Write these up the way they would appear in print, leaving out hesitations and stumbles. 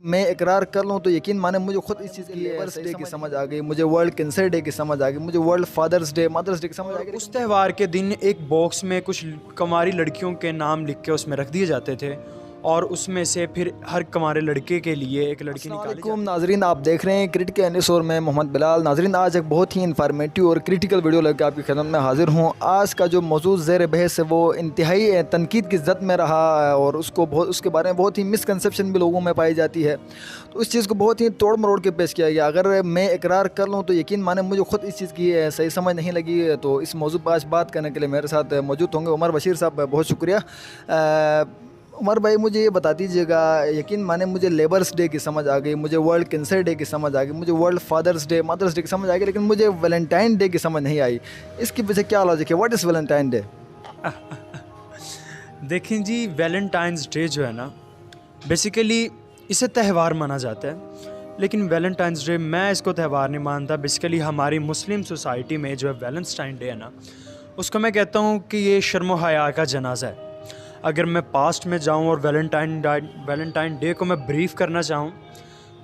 میں اقرار کر لوں تو یقین مانے مجھے خود اس چیز کی لیبرس ڈے کی سمجھ آ گئی، مجھے ورلڈ کینسر ڈے کی سمجھ آ گئی، مجھے ورلڈ فادرس ڈے مدرس ڈے کی سمجھ آ گئی۔ اس تہوار کے دن ایک باکس میں کچھ کماری لڑکیوں کے نام لکھ کے اس میں رکھ دیے جاتے تھے اور اس میں سے پھر ہر کمارے لڑکے کے لیے ایک لڑکی السلام نکالی علیکم ناظرین، آپ دیکھ رہے ہیں کرٹیکل اینالسٹ اور میں محمد بلال۔ ناظرین، آج ایک بہت ہی انفارمیٹیو اور کرٹیکل ویڈیو لے کے آپ کی خدمت میں حاضر ہوں۔ آج کا جو موضوع زیر بحث ہے وہ انتہائی تنقید کی زد میں رہا اور اس کے بارے میں بہت ہی مسکنسیپشن بھی لوگوں میں پائی جاتی ہے، تو اس چیز کو بہت ہی توڑ مروڑ کے پیش کیا گیا۔ اگر میں اقرار کر لوں تو یقین مانے مجھے خود اس چیز کی صحیح سمجھ نہیں لگی، تو اس موضوع پر آج بات کرنے کے لیے میرے ساتھ موجود ہوں گے عمر بشیر صاحب، بہت شکریہ۔ عمر بھائی، مجھے یہ بتا دیجیے گا، یقین مانے مجھے لیبرس ڈے کی سمجھ آ گئی، مجھے ورلڈ کینسر ڈے کی سمجھ آ گئی، مجھے ورلڈ فادرس ڈے مدرس ڈے کی سمجھ آ گئی، لیکن مجھے ویلنٹائن ڈے کی سمجھ نہیں آئی۔ اس کے پیچھے کیا لاجک ہے؟ What is Valentine day? دیکھیں جی، ویلنٹائنز ڈے جو ہے نا، بیسیکلی اسے تہوار مانا جاتا ہے، لیکن ویلنٹائنز ڈے میں اس کو تہوار نہیں مانتا۔ بیسیکلی ہماری مسلم سوسائٹی میں جو ہے ویلنٹائن ڈے ہے نا، اس کو میں کہتا ہوں کہ یہ شرم و حیا کا جنازہ ہے۔ اگر میں پاسٹ میں جاؤں اور ویلنٹائن ڈے کو میں بریف کرنا چاہوں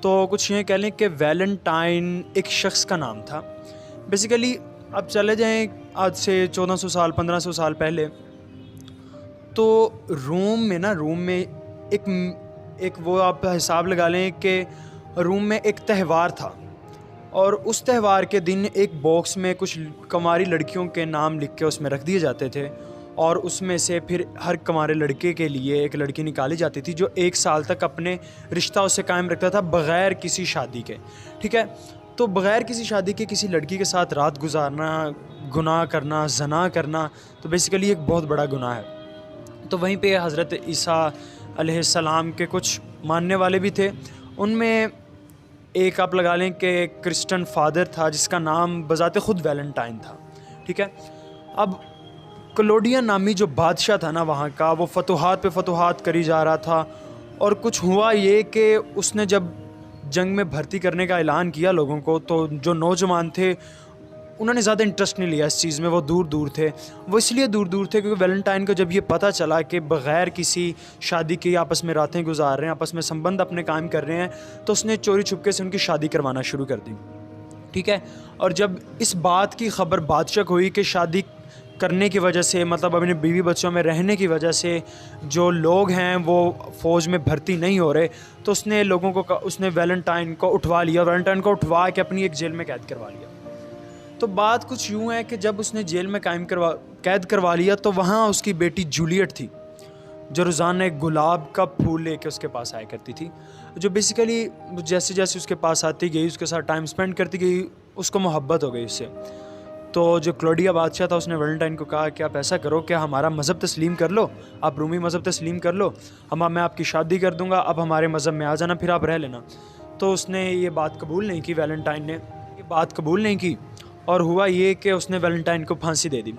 تو کچھ یہ کہہ لیں کہ ویلنٹائن ایک شخص کا نام تھا۔ بیسیکلی اب چلے جائیں آج سے 1400 سال 1500 سال پہلے، تو روم میں ایک وہ آپ حساب لگا لیں کہ روم میں ایک تہوار تھا، اور اس تہوار کے دن ایک باکس میں کچھ کماری لڑکیوں کے نام لکھ کے اس میں رکھ دیے جاتے تھے اور اس میں سے پھر ہر کمارے لڑکے کے لیے ایک لڑکی نکالی جاتی تھی جو 1 سال تک اپنے رشتہ اس سے قائم رکھتا تھا بغیر کسی شادی کے، ٹھیک ہے؟ تو بغیر کسی شادی کے کسی لڑکی کے ساتھ رات گزارنا، گناہ کرنا، زنا کرنا، تو بیسیکلی ایک بہت بڑا گناہ ہے۔ تو وہیں پہ حضرت عیسیٰ علیہ السلام کے کچھ ماننے والے بھی تھے، ان میں ایک آپ لگا لیں کہ کرسچن فادر تھا جس کا نام بذات خود ویلنٹائن تھا، ٹھیک ہے؟ اب کلوڈین نامی جو بادشاہ تھا نا وہاں کا، وہ فتوحات پہ فتوحات کری جا رہا تھا، اور کچھ ہوا یہ کہ اس نے جب جنگ میں بھرتی کرنے کا اعلان کیا لوگوں کو، تو جو نوجوان تھے انہوں نے زیادہ انٹرسٹ نہیں لیا اس چیز میں، وہ دور تھے۔ وہ اس لیے دور تھے کیونکہ ویلنٹائن کو جب یہ پتہ چلا کہ بغیر کسی شادی کے آپس میں راتیں گزار رہے ہیں، آپس میں سمبند اپنے قائم کر رہے ہیں، تو اس نے چوری چھپکے سے ان کی شادی کروانا شروع کر دی، ٹھیک ہے؟ اور جب اس بات کی خبر بادشاہ کو ہوئی کہ شادی کرنے کی وجہ سے، مطلب اپنے بیوی بچوں میں رہنے کی وجہ سے جو لوگ ہیں وہ فوج میں بھرتی نہیں ہو رہے، تو اس نے اس نے ویلنٹائن کو اٹھوا لیا، ویلنٹائن کو اٹھوا کے اپنی ایک جیل میں قید کروا لیا۔ تو بات کچھ یوں ہے کہ جب اس نے جیل میں قید کروا لیا، تو وہاں اس کی بیٹی جولیٹ تھی جو روزانہ ایک گلاب کا پھول لے کے اس کے پاس آیا کرتی تھی، جو بیسیکلی جیسے جیسے اس کے پاس آتی گئی، اس کے ساتھ ٹائم سپینڈ کرتی گئی، اس کو محبت ہو گئی اس سے۔ تو جو کلوڈیا بادشاہ تھا اس نے ویلنٹائن کو کہا کہ آپ ایسا کرو کہ ہمارا مذہب تسلیم کر لو، آپ رومی مذہب تسلیم کر لو، میں آپ کی شادی کر دوں گا، اب ہمارے مذہب میں آ جانا، پھر آپ رہ لینا۔ تو اس نے یہ بات قبول نہیں کی، ویلنٹائن نے یہ بات قبول نہیں کی، اور ہوا یہ کہ اس نے ویلنٹائن کو پھانسی دے دی۔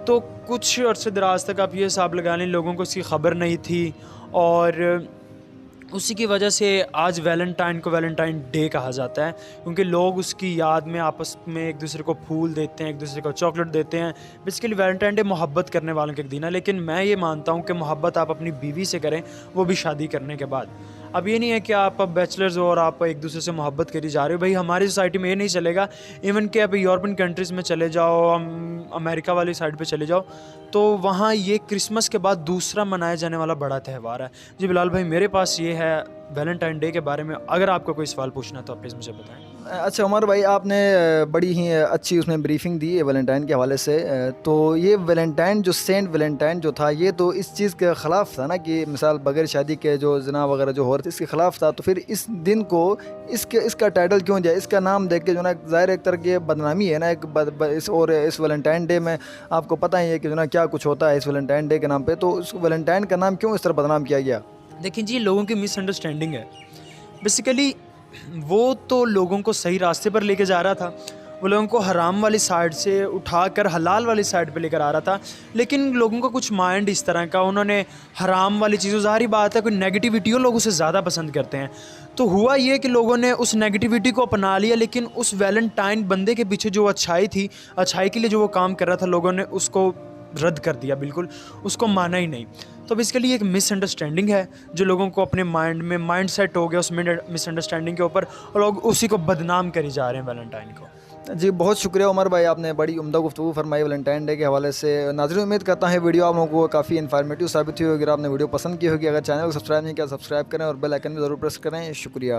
تو کچھ عرصے دراز تک آپ یہ حساب لگا لیں لوگوں کو اس کی خبر نہیں تھی، اور اسی کی وجہ سے آج ویلنٹائن کو ویلنٹائن ڈے کہا جاتا ہے، کیونکہ لوگ اس کی یاد میں آپس میں ایک دوسرے کو پھول دیتے ہیں، ایک دوسرے کو چاکلیٹ دیتے ہیں۔ بیسیکلی ویلنٹائن ڈے محبت کرنے والوں کے ایک دن ہے، لیکن میں یہ مانتا ہوں کہ محبت آپ اپنی بیوی سے کریں، وہ بھی شادی کرنے کے بعد۔ اب یہ نہیں ہے کہ آپ بیچلرز ہو اور آپ ایک دوسرے سے محبت کری جا رہے ہو، بھائی ہماری سوسائٹی میں یہ نہیں چلے گا۔ ایون کہ آپ یورپین کنٹریز میں چلے جاؤ، امریکہ والی سائڈ پہ چلے جاؤ، تو وہاں یہ کرسمس کے بعد دوسرا منایا جانے والا بڑا تہوار ہے۔ جی بلال بھائی، میرے پاس یہ ہے ویلنٹائن ڈے کے بارے میں، اگر آپ کو کوئی سوال پوچھنا تو آپ پلیز مجھے بتائیں۔ اچھا عمر بھائی، آپ نے بڑی ہی اچھی اس میں بریفنگ دی ہے ویلنٹائن کے حوالے سے۔ تو یہ ویلنٹائن جو سینٹ ویلنٹائن جو تھا، یہ تو اس چیز کے خلاف تھا نا، کہ مثال بغیر شادی کے جو زنا وغیرہ جو ہو رہا تھا اس کے خلاف تھا، تو پھر اس دن کو اس کا ٹائٹل کیوں دیا؟ اس کا نام دیکھ کے جو نا ظاہر ایک طرح کی بدنامی ہے نا اور اس ویلنٹائن ڈے میں آپ کو پتہ ہی ہے کہ جو نا کیا کچھ ہوتا ہے اس ویلنٹائن ڈے کے نام پہ، تو اس ویلنٹائن کا نام کیوں اس طرح بدنام کیا گیا؟ دیکھیں جی، لوگوں کی مس انڈرسٹینڈنگ ہے۔ بیسیکلی وہ تو لوگوں کو صحیح راستے پر لے کے جا رہا تھا، وہ لوگوں کو حرام والی سائڈ سے اٹھا کر حلال والی سائڈ پہ لے کر آ رہا تھا، لیکن لوگوں کو کچھ مائنڈ اس طرح کا، انہوں نے حرام والی چیزوں، ظاہری بات ہے کوئی نیگیٹیوٹی ہو لوگ اسے زیادہ پسند کرتے ہیں، تو ہوا یہ کہ لوگوں نے اس نیگیٹیوٹی کو اپنا لیا، لیکن اس ویلنٹائن بندے کے پیچھے جو اچھائی تھی، اچھائی کے لیے جو وہ کام کر رہا تھا، لوگوں نے اس کو رد کر دیا بالکل, اس کو مانا ہی نہیں. تو بیسیکلی ایک مس انڈرسٹینڈنگ ہے جو لوگوں کو اپنے مائنڈ سیٹ ہو گیا اس مس انڈرسٹینڈنگ کے اوپر, اور لوگ اسی کو بدنام کری جا رہے ہیں ویلنٹائن کو. جی بہت شکریہ عمر بھائی, آپ نے بڑی عمدہ گفتگو فرمائی ویلنٹائن ڈے کے حوالے سے. ناظرین امید کرتا ہے ویڈیو آپ لوگوں کو کافی انفارمیٹیو ثابت ہوئی ہوگی. اگر آپ نے ویڈیو پسند کی ہوگی, اگر چینل کو سبسکرائب نہیں کیا سبسکرائب کریں اور بیل آئکن بھی ضرور پریس کریں. شکریہ.